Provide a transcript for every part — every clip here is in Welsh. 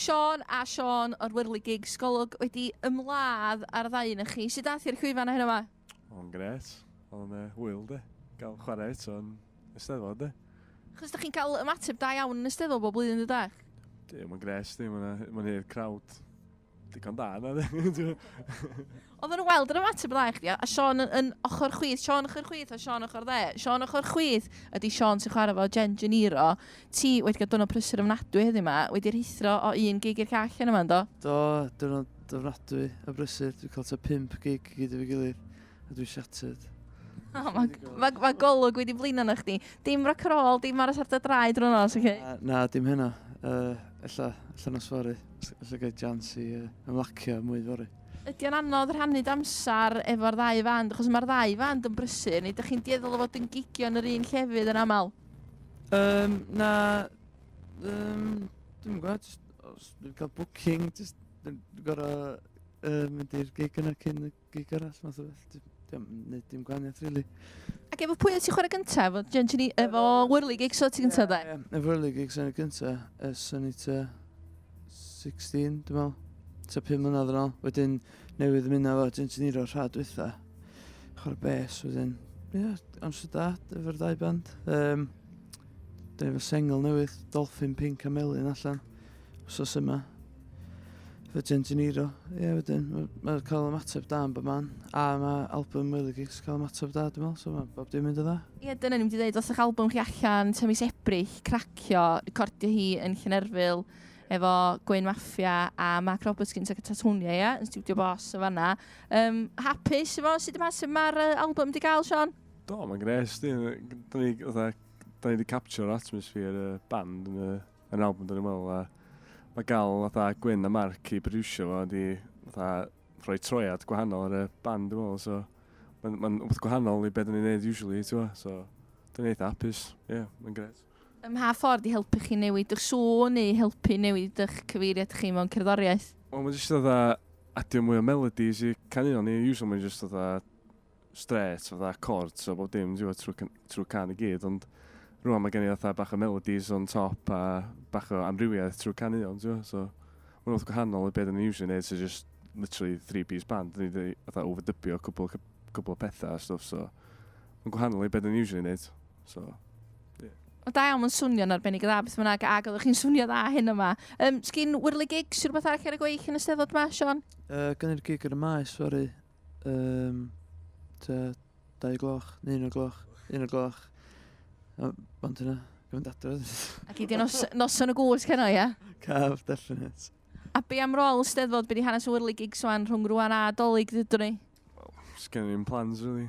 Siôn a Siôn o'r Wyrligigs golwg wedi ymladd ar y ddau yn chi. Sut dath i'r chwifan hyn yma? O'n gret. O'n hwyl de. Gael chwarae eto yn Eisteddfod de. Chos da chi'n cael ymateb da iawn yn Eisteddfod bob blwyddyn dydach? Mae'n gres di, mae'n hir crowd. Digon da yna de. Oedden nhw weld yr ymateb da i chdi, a Siôn yn ochr chwith, Siôn ochr chwith a Siôn ochr dde. Siôn ochr chwith ydy Siôn sy'n chwarae fo Gen Geniro. Ti wedi cael dwrnod prysur ofnadwy heddiw yma, wedi rhithro o un gig i'r call yn yma, do? Do, dwrnod ofnadwy a brysur. Dwi'n cael ta 5 gig gyd efo'i gilydd. A dwi'n shattered. Mae golwg wedi blino na chdi. Dim rock and roll, dim aros ar dy draed rhwng os, oce? Na, dim hynna. Ella nos fori. Ella gael jans i ymlacio mwy fori. Ydy o'n anodd rhannu amser efo'r ddau fand, achos mae'r ddau fand yn brysur, neu ydych chi'n dieddol o fod yn gigio yn yr un llefydd yn aml? Na, dwi'n gwybod, os dwi'n cael booking, dwi'n gorau mynd i'r gig yna cyn y gig arall, math o beth. Nid dim gwahaniaeth, really. Ac efo pwy ti'n chwarae gyntaf? Efo Wyrligigs o ti gyntaf, da? Efo Wyrligigs yn y gyntaf, o'n i ta 16, dwi'n meddwl. Ta 5 mlynedd yn ôl. Wedyn newydd mynd efo Gengeniro rhad dwytha. Chwarae bes, wedyn. Amser da, efo'r ddau band. Dyn efo sengl newydd, Dolphin Pink a Melyn allan. Wsos yma. Efo Gengeniro. Wedyn, mae'n cael ymateb da yn bob man. A mae album Wyrligigs cael ymateb da, dwi'n meddwl. So mae bob dim mynd o dda. Dyna ni'n mynd i ddeud, os ych album chi allan, mis Ebrill, cracio, recordio hi yn Llanerfil, efo Gwyn Mafia a Mark Roberts gyntaf Catatonia, ia, yn Studio Boss o fanna. Hapus efo, sut ymaseb mae'r album di gael, Siôn? Do, mae'n gres di. Da ni wedi capture atmosphere y band yn yr album, da ni'n meddwl. Mae gael Gwyn a Mark i producio fo, di rhoi troiad gwahanol ar y band, dwi'n meddwl. So, mae'n wbeth gwahanol i beth ni'n neud usually, ti'n so, da ni'n eitha hapus. Ie, mae'n gres. Ha ffordd i helpu chi newid eich sŵn neu helpu newid eich cyfeiriad chi mewn cerddoriaeth? Wel, mae'n jyst adio mwy o melodies i caneuon ni. Usually mae'n jyst straight, chords o bob dim trwy can i gyd. Ond rwan mae gen i bach o melodies on top a bach o amrywiaeth trwy caneuon. So, mae'n wrth gwahanol i beth yn usually neud, so just literally 3-piece band. Ni wedi overdubio cwbl o pethau a stwff, so mae'n gwahanol i beth yn usually neud. So, O da iawn yn swnio'n arbennig o dda, beth yma ag oedd chi'n swnio dda hyn yma. Sgyn Wyrligigs, yw'r beth arall ar y gweill yn Eisteddfod yma, Siôn? Gan i'r gig ar y maes, sori. Ta 2 gloch, 1 gloch, 1 gloch. Bant yna, gyfnod adrodd. Ac i di noson o gwrs ceno, ia? Caf, definite. A be am rôl Eisteddfod, be di hanes Wyrligigs swan rhwng rwan a dolyg dydw ni? Wel, sgen i'n plans, really.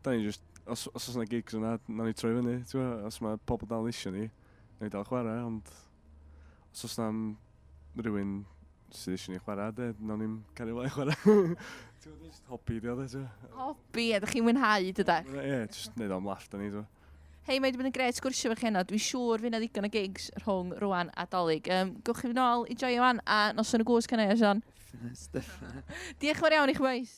Da ni just os oes yna gigs yna, na ni troi fyny, os mae pobl dal isio ni, na ni dal chwarae, ond os oes yna rhywun sydd isio ni chwarae, na ni'n cario flaen chwarae. Just hobby di o, de. Hobby, ydych chi'n mwynhau, dydach? Ie, just neud o'n laff da ni, dwi. Hei, mae wedi bod yn gret sgwrsio fe heno. Dwi'n siŵr fydd na ddigon o gigs rhwng rwan a dolyg. Gwch chi fi nôl i joio wan a noson y gwrs cynnig, Siôn. Definite. Diolch yn fawr iawn i'ch bois.